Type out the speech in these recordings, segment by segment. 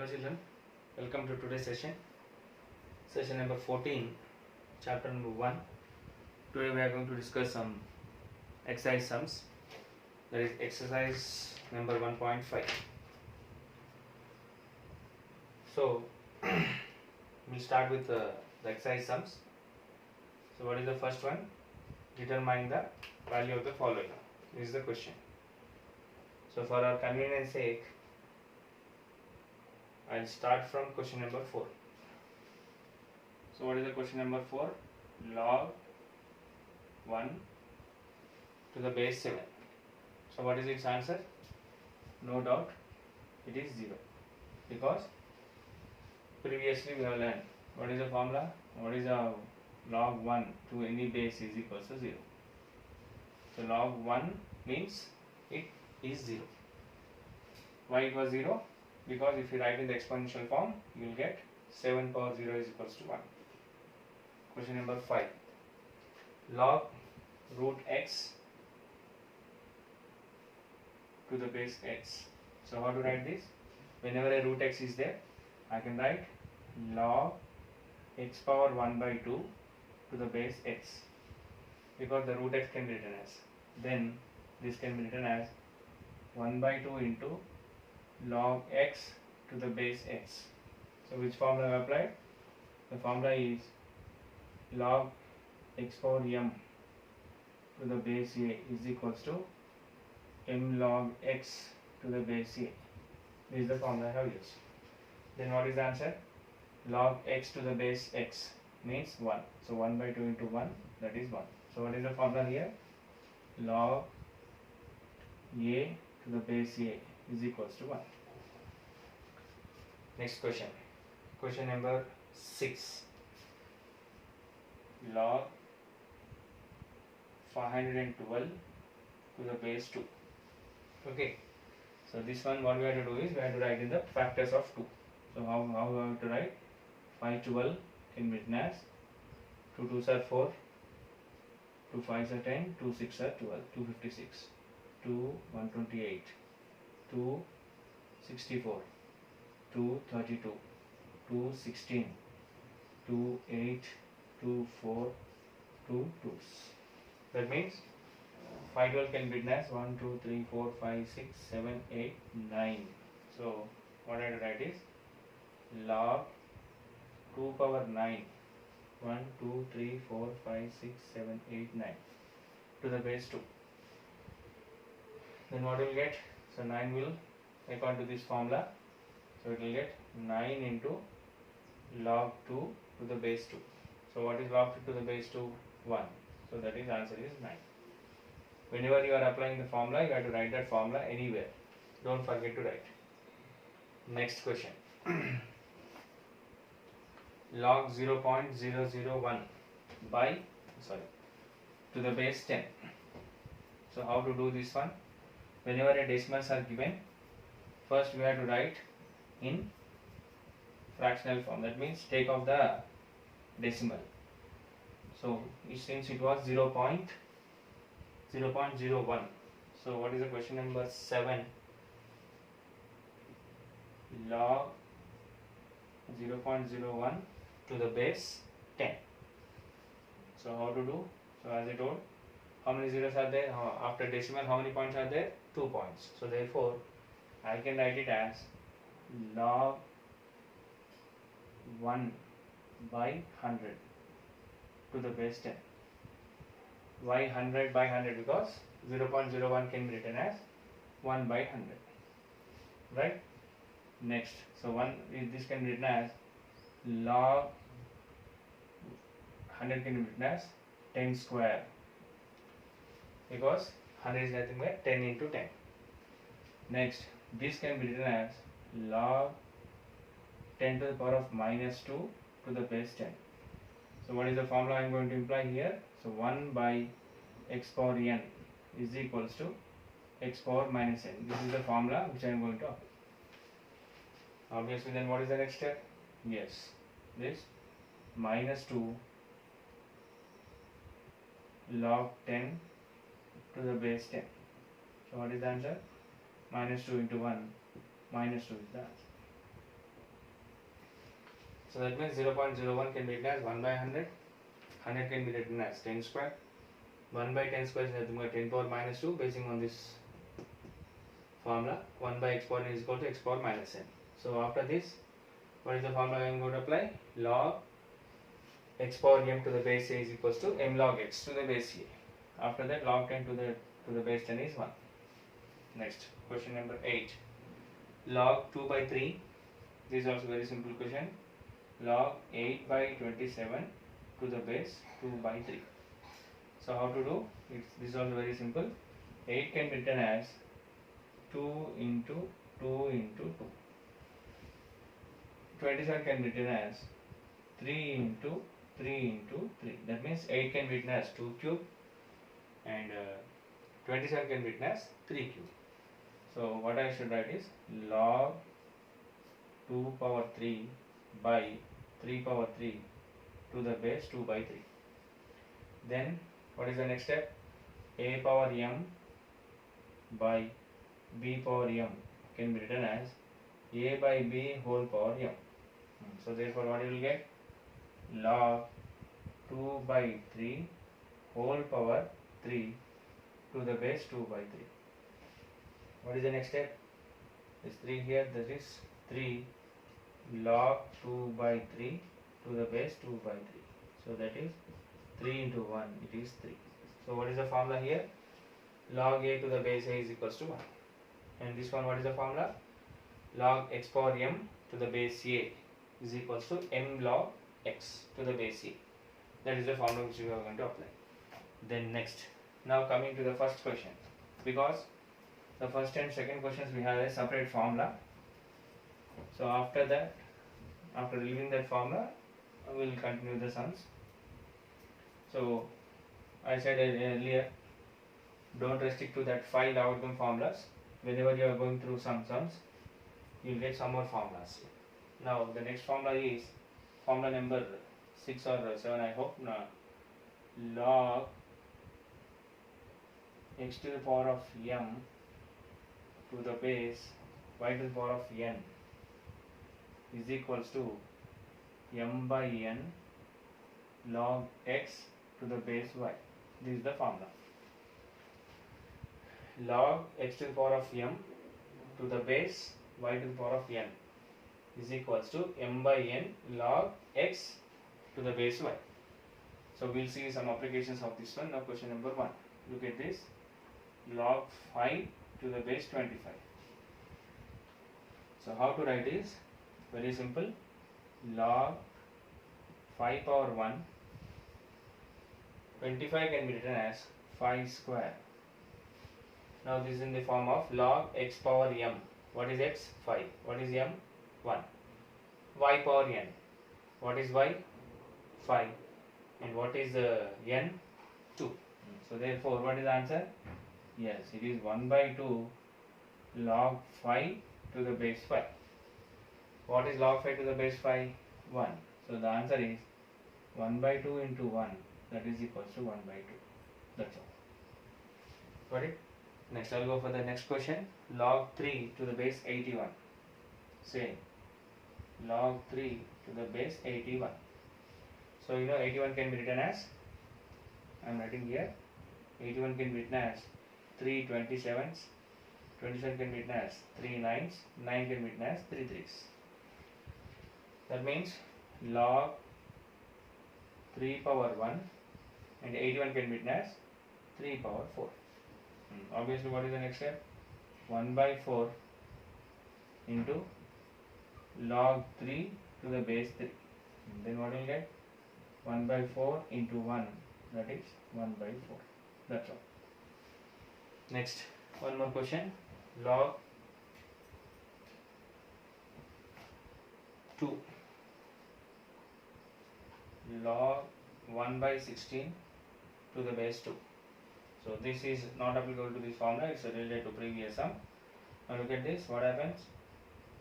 Hello children, welcome to today's session number 14, chapter number 1. Today we are going to discuss some exercise sums, that is exercise number 1.5. So we start with the exercise sums. So what is the first one? Determine the value of the following. This is the question. So for our convenience sake, I'll start from question number 4. So what is the question number 4? Log 1 to the base 7. So what is its answer? No doubt it is 0, because previously we have learned what is the formula, what is the log 1 to any base is equals to 0. So log 1 means it is 0. Why it was 0? Because if you write in the exponential form, you will get 7 power 0 is equals to 1. Question number 5. Log root x to the base x. So how to write this? Whenever a root x is there, I can write log x power 1 by 2 to the base x, because the root x can be written as. Then this can be written as 1 by 2 into log x to the base x. So which formula I applied? The formula is log x power m to the base a is equals to m log x to the base a. This is the formula I have used. Then what is the answer? Log x to the base x means 1. So 1 by 2 into 1, that is 1. So what is the formula here? Log a to the base a is equals to 1. Next question. Question number 6. Log 512 to the base 2. Okay. So this one, what we have to do is we have to write in the factors of 2. So how we have to write? 512 can be written as 2 2s are 4, 2 5s are 10, 2 6 are 12, 256, 2 128, 2 64, 2 32, 2 16, 2 8, 2 4, 2 2s. That means 512 can be written as 1 2 3 4 5 6 7 8 9. So what I have to write is log 2 power 9 1 2 3 4 5 6 7 8 9 to the base 2. Then what will get? So 9 will, according to this formula, so it will get 9 into log 2 to the base 2. So what is log 2 to the base 2? 1. So that is answer is 9. Whenever you are applying the formula, you have to write that formula anywhere. Don't forget to write. Next question. Log 0.001 by to the base 10. So how to do this one? Whenever a decimals are given, first we have to write in fractional form. That means take off the decimal. So since it was 0.01, so what is the question number 7? Log 0.01 to the base 10. So how to do? So as I told, how many zeros are there? After decimal, how many points are there? 2 points. So therefore, I can write it as log 1 by 100 to the base 10. Why 100 by 100? Because 0.01 can be written as 1 by 100. Right? Next, so this can be written as log 100 can be written as 10 square, because 100 is nothing but 10 into 10. Next, this can be written as log 10 to the power of minus 2 to the base 10. So what is the formula I am going to imply here? So 1 by x power n is equals to x power minus n. This is the formula which I am going to apply. Obviously, then what is the next step? Yes, this minus 2 log 10 to the base 10. So what is the answer? Minus 2 into 1, minus 2 is the answer. So that means 0.01 can be written as 1 by 100. 100 can be written as 10 square. 1 by 10 square is nothing but 10 power minus 2. Basing on this formula, 1 by x power n is equal to x power minus n. So after this, what is the formula I am going to apply? Log x power m to the base a is equals to m log x to the base a. After that, log 10 to the base 10 is 1. Next, question number 8. Log 2 by 3. This is also very simple question. Log 8 by 27 to the base 2 by 3. So how to do? This is also very simple. 8 can be written as 2 into 2 into 2. 27 can be written as 3 into 3 into 3. That means 8 can be written as 2 cube and 27 can be written as 3 cube. So what I should write is log 2 power 3 by 3 power 3 to the base 2 by 3. Then what is the next step? A power m by b power m can be written as a by b whole power m. So therefore what you will get? Log 2 by 3 whole power 3 to the base 2 by 3. What is the next step? Is 3 here, that is 3 log 2 by 3 to the base 2 by 3. So that is 3 into 1, it is 3. So what is the formula here? Log a to the base a is equals to 1. And this one, what is the formula? Log x power m to the base a is equals to m log x to the base a. That is the formula which we are going to apply. Then next, now coming to the first question, because the first and second questions we have a separate formula. So after that, after leaving that formula, we will continue the sums. So I said earlier, don't restrict to that 5 logarithm formulas. Whenever you are going through some sums, you will get some more formulas. Now the next formula is formula number 6 or 7, I hope. Now, log x to the power of m to the base y to the power of n is equals to m by n log x to the base y. This is the formula. Log x to the power of m to the base y to the power of n is equals to m by n log x to the base y. So we'll see some applications of this one. Now question number 1. Look at this. Log 5 to the base 25. So how to write this? Very simple. Log 5 power 1. 25 can be written as 5 square. Now this is in the form of log x power m. What is x? 5. What is m? 1. Y power n. What is y? 5. And what is n? 2. So therefore what is the answer? Yes, it is 1 by 2 log 5 to the base 5. What is log 5 to the base 5? 1. So the answer is 1 by 2 into 1, that is equals to 1 by 2. That's all. Got it? Next I will go for the next question. Log 3 to the base 81. Same. Log 3 to the base 81. So you know 81 can be written as, I am writing here, 81 can be written as 3 27s, 27 can be written as 3 9s, 9 can be written as 3 3s. That means log 3 power 1 and 81 can be written as 3 power 4. Obviously what is the next step? 1 by 4 into log 3 to the base 3. Then what will you get? 1 by 4 into 1, that is 1 by 4. That's all. Next, one more question. Log 2. Log 1 by 16 to the base 2. So this is not applicable to this formula, it's related to previous sum. Now look at this, what happens?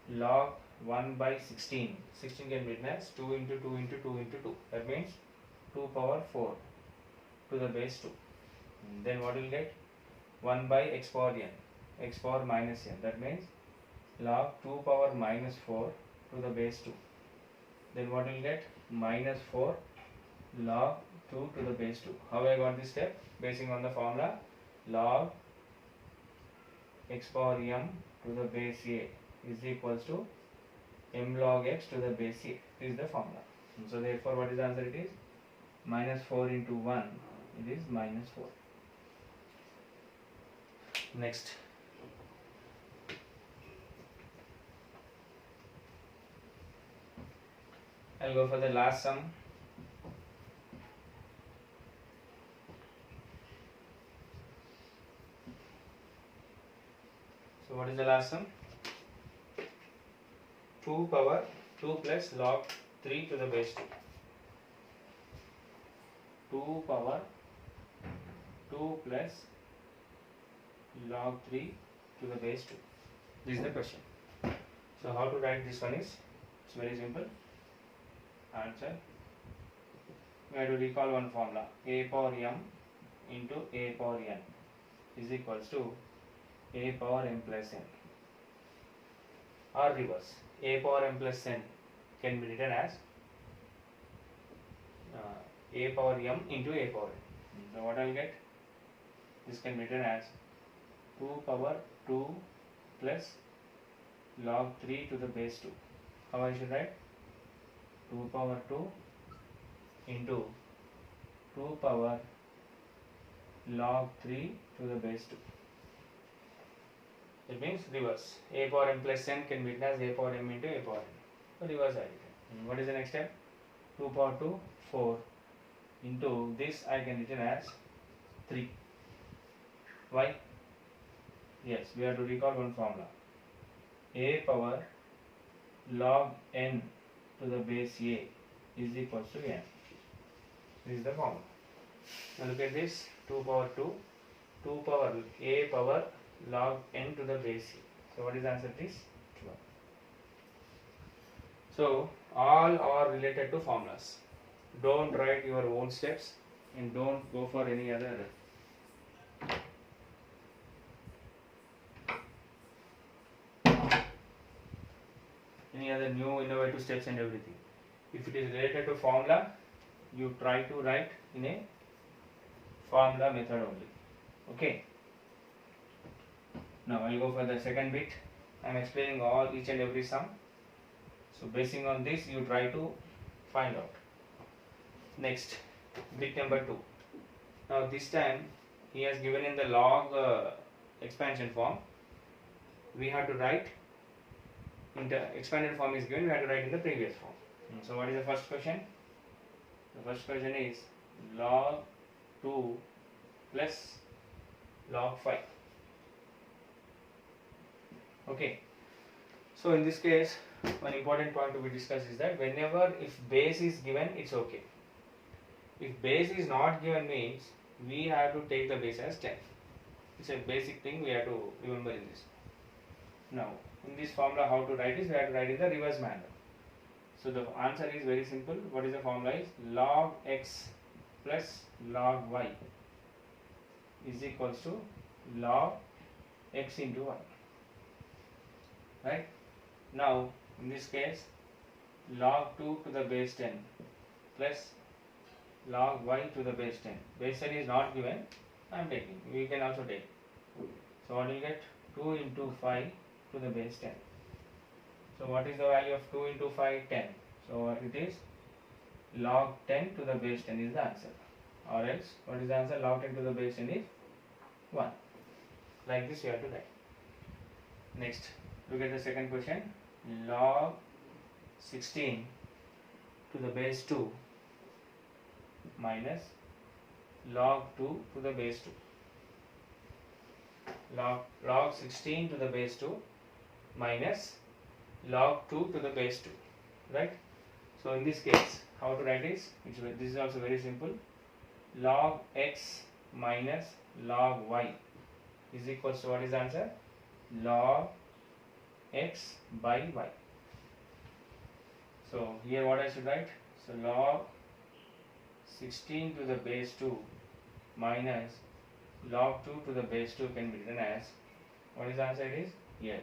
Log 1 by 16. 16 can be written as 2 into 2 into 2 into 2. That means 2 power 4 to the base 2. Then what will you get? 1 by x power n, x power minus n. That means log 2 power minus 4 to the base 2. then what will get? Minus 4 log 2 to the base 2. How I got this step? Basing on the formula log x power m to the base a is equals to m log x to the base a. This is the formula. So therefore what is the answer? It is minus 4 into 1, it is minus 4. Next. I'll go for the last sum. So what is the last sum? 2 power 2 plus log 3 to the base 2. 2 power 2 plus log 3 to the base 2. This is the question. So how to write this one is, it's very simple. Answer, we have to recall one formula, a power m into a power n is equals to a power m plus n, or reverse, a power m plus n can be written as a power m into a power n. So what I will get? This can be written as 2 power 2 plus log 3 to the base 2. How I should write? 2 power 2 into 2 power log 3 to the base 2. It means reverse. A power m plus n can be written as a power m into a power n. So reverse I written. What is the next step? 2 power 2, 4 into this I can written as 3. Why? Yes, we have to recall one formula. A power log n to the base a is equals to n. This is the formula. Now look at this, 2 power 2, 2 power a power log n to the base a. So what is the answer? It is 12. So all are related to formulas. Don't write your own steps and don't go for any other new innovative steps and everything. If it is related to formula, you try to write in a formula method only. Okay. Now I will go for the second bit. I am explaining each and every sum. So basing on this, you try to find out. Next, bit number 2. Now this time he has given in the log expansion form. We have to write in the expanded form is given. We have to write in the previous form. So what is the first question? The first question is log 2 plus log 5. Okay. So in this case, one important point to be discussed is that whenever if base is given, it's okay. If base is not given means we have to take the base as 10. It's a basic thing we have to remember in this. Now in this formula how to write is, we have to write in the reverse manner. So the answer is very simple. What is the formula is log x plus log y is equals to log x into 1. Right? Now in this case log 2 to the base 10 plus log y to the base 10. Base 10 is not given, I am taking. We can also take. So what will get? 2 into 5 to the base 10. So what is the value of 2 into 5? 10. So what it is? Log 10 to the base 10 is the answer. Or else what is the answer? Log 10 to the base 10 is 1. Like this you have to write. Next, look at the second question. Log 16 to the base 2 minus log 2 to the base 2. Log 16 to the base 2 minus log 2 to the base 2. Right? So in this case, how to write this? This is also very simple. Log x minus log y is equals to what is the answer? Log x by y. So here what I should write? So log 16 to the base 2 minus log 2 to the base 2 can be written as, what is the answer is? Yes,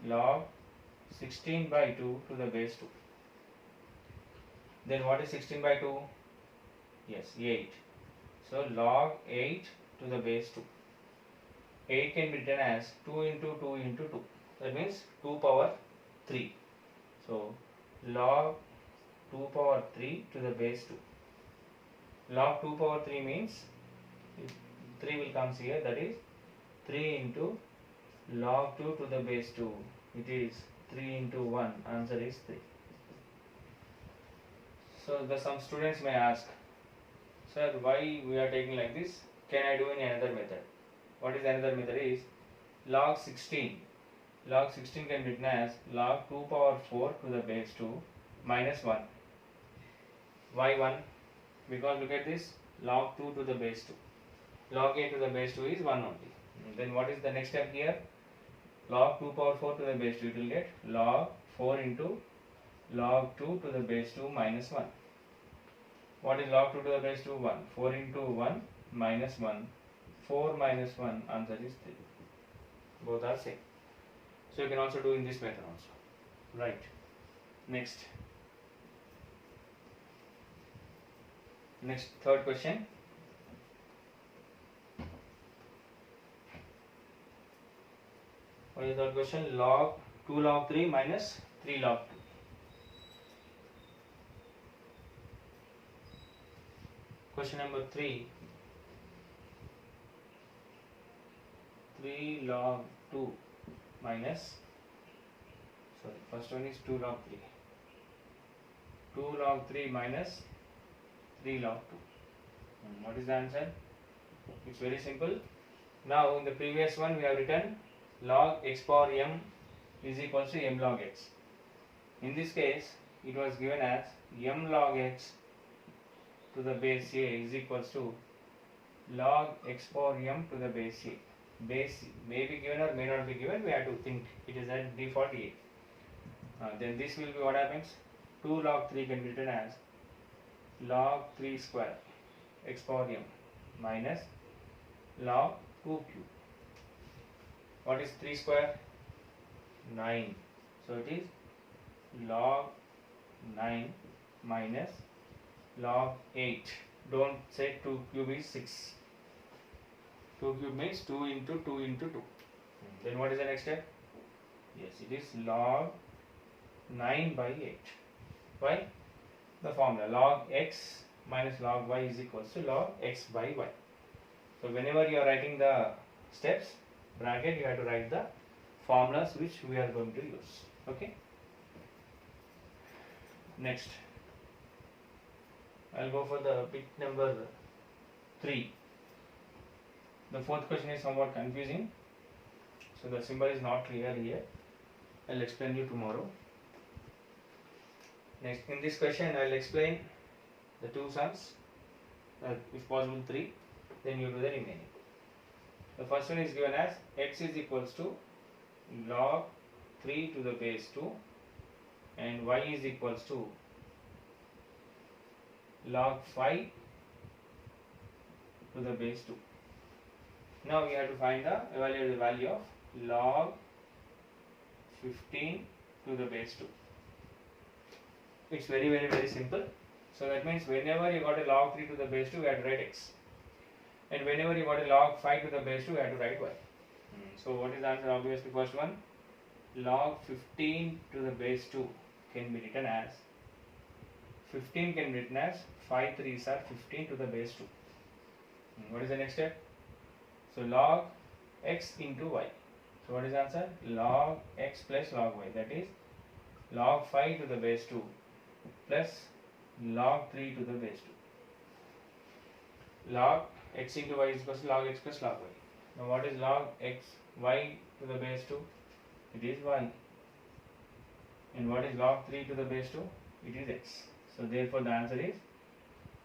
log 16 by 2 to the base 2. Then what is 16 by 2? Yes, 8. So log 8 to the base 2. 8 can be written as 2 into 2 into 2. That means 2 power 3. So log 2 power 3 to the base 2. Log 2 power 3 means 3 will comes here, that is 3 into log 2 to the base 2. It is 3 into 1. Answer is 3. So some students may ask, sir, why we are taking like this? Can I do in another method? What is another method is log 16. Log 16 can be written as log 2 power 4 to the base 2 minus 1. Why 1? Because look at this, log 2 to the base 2. Log a to the base 2 is 1 only. Then what is the next step here? Log 2 power 4 to the base 2, it will get log 4 into log 2 to the base 2 minus 1. What is log 2 to the base 2? 1. 4 into 1 minus 1. 4 minus 1, answer is 3. Both are same. So you can also do in this method also. Right. Next. Next, third question. What is the third question? Log 2 log 3 minus 3 log 2. Question number 3. 3 log 2 minus, sorry, first one is 2 log 3. 2 log 3 minus 3 log 2. What is the answer? It's very simple. Now in the previous one we have written log x power m is equals to m log x. In this case it was given as m log x to the base a is equals to log x power m to the base a. Base may be given or may not be given, we have to think it is at default a. Then this will be what happens? 2 log 3 can be written as log 3 square x power m minus log 2 cube. What is 3 square? 9. So it is log 9 minus log 8. Don't say 2 cube is 6. 2 cube means 2 into 2 into 2. Then what is the next step? Yes, it is log 9 by 8. Why? The formula log x minus log y is equals to log x by y. So whenever you are writing the steps, bracket, you have to write the formulas which we are going to use. Okay. Next, I'll go for the bit number 3. The fourth question is somewhat confusing, so the symbol is not clear here. I'll explain you tomorrow. Next, in this question I'll explain the two sums, if possible 3, then you do the remaining. The first one is given as x is equals to log 3 to the base 2 and y is equals to log 5 to the base 2. Now we have to evaluate the value of log 15 to the base 2. It's very simple. So that means whenever you got a log 3 to the base 2, we have to write x. And whenever you got a log 5 to the base 2, we have to write y. So what is the answer? Obviously first one, log 15 to the base 2 can be written as 15 can be written as 5 3s are 15 to the base 2. What is the next step? So log x into y. So what is the answer? Log x plus log y, that is log 5 to the base 2 plus log 3 to the base 2. Log x into y is equal to log x plus log y. Now what is log x y to the base 2? It is y. And what is log 3 to the base 2? It is x. So therefore the answer is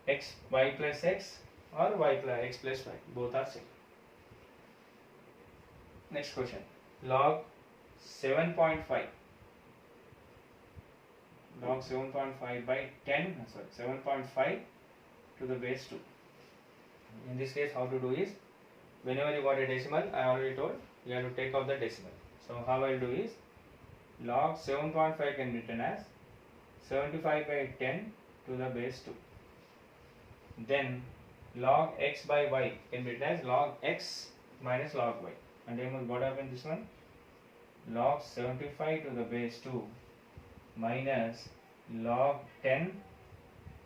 x y plus x or y plus x plus y. Both are same. Next question. Log 7.5. Log 7.5 by 10, 7.5 to the base 2. In this case, how to do is, whenever you got a decimal, I already told, you have to take out the decimal. So how I will do is, log 7.5 can be written as 75 by 10 to the base 2. Then log x by y can be written as log x minus log y. And then what happened this one? Log 75 to the base 2 minus log 10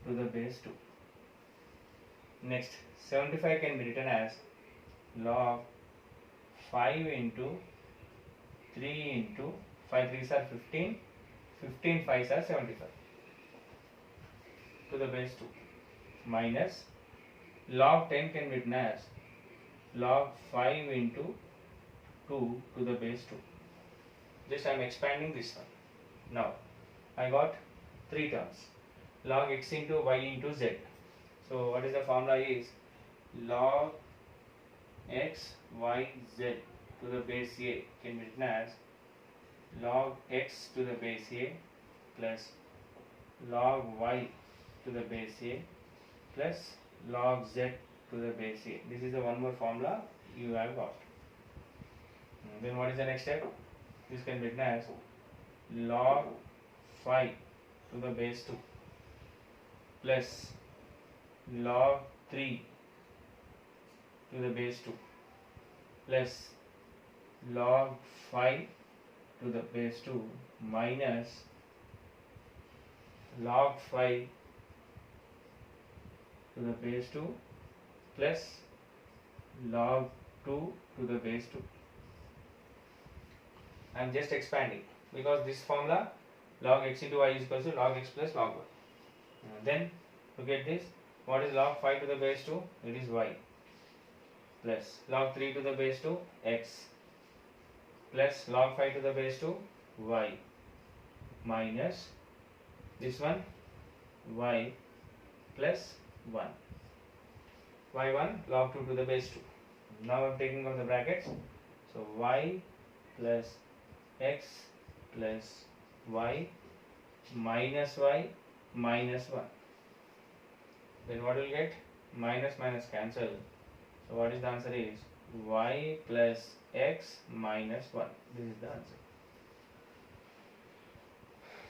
to the base 2. Next, 75 can be written as log 5 into 3 into 5 3s are 15, 15 5s are 75 to the base 2 minus log 10 can be written as log 5 into 2 to the base 2. Just I am expanding this one. Now I got 3 terms, log x into y into z. So what is the formula is log x y z to the base a can be written as log x to the base a plus log y to the base a plus log z to the base a. This is the one more formula you have got. Then what is the next step? This can be written as log 5 to the base 2 plus log 3 to the base 2 plus log 5 to the base 2 minus log 5 to the base 2 plus log 2 to the base 2. I am just expanding because this formula log x into y is equal to log x plus log y. Then to get this, what is log 5 to the base 2? It is y plus log 3 to the base 2 x plus log 5 to the base 2 y minus this one y plus 1 y1 log 2 to the base 2. Now I am taking out the brackets, so y plus x plus y minus 1. Then what will get? Minus minus cancel. So what is the answer is y plus x minus 1. This is the answer.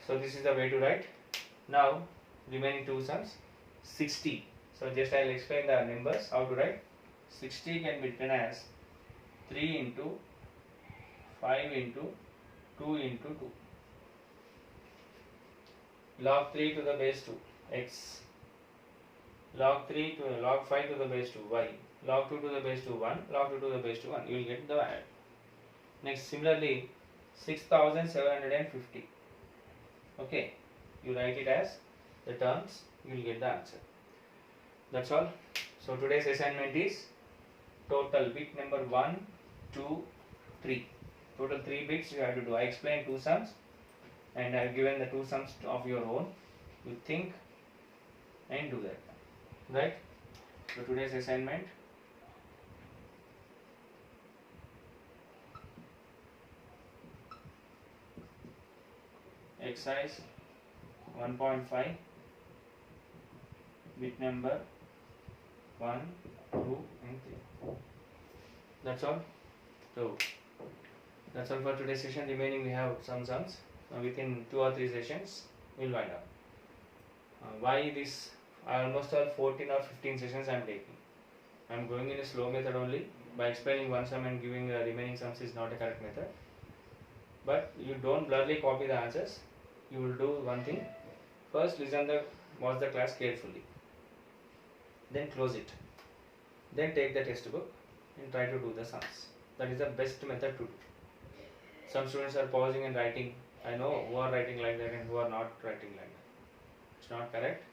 So this is the way to write. Now remaining two sums. 60. So just I will explain the numbers how to write. 60 can be written as 3 into 5 into 2 into 2. Log 3 to the base 2 x, log 3 to log 5 to the base 2 y, log 2 to the base 2 1, log 2 to the base 2 1. You will get the value. Next, similarly 6750. Okay, you write it as the terms, you will get the answer. That's all. So today's assignment is total bit number 1, 2, 3. Total 3 bits you have to do. I explained 2 sums and I have given the 2 sums of your own. You think and do that. Right? So today's assignment. Exercise 1.5 bit number 1, 2 and 3. That's all. So that's all for today's session. Remaining we have some sums. Within 2 or 3 sessions we will find out. Why this? Almost all 14 or 15 sessions I am taking. I am going in a slow method only. By explaining one sum and giving remaining sums is not a correct method. But you don't blurry copy the answers. You will do one thing. First watch the class carefully. Then close it. Then take the textbook and try to do the sums. That is the best method to do. Some students are pausing and writing. I know who are writing like that and who are not writing like that. It's not correct.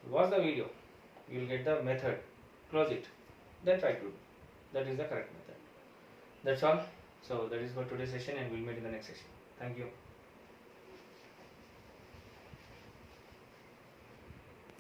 Watch the video. You will get the method. Close it. Then try to do. That is the correct method. That's all. So that is for today's session and we'll meet in the next session. Thank you.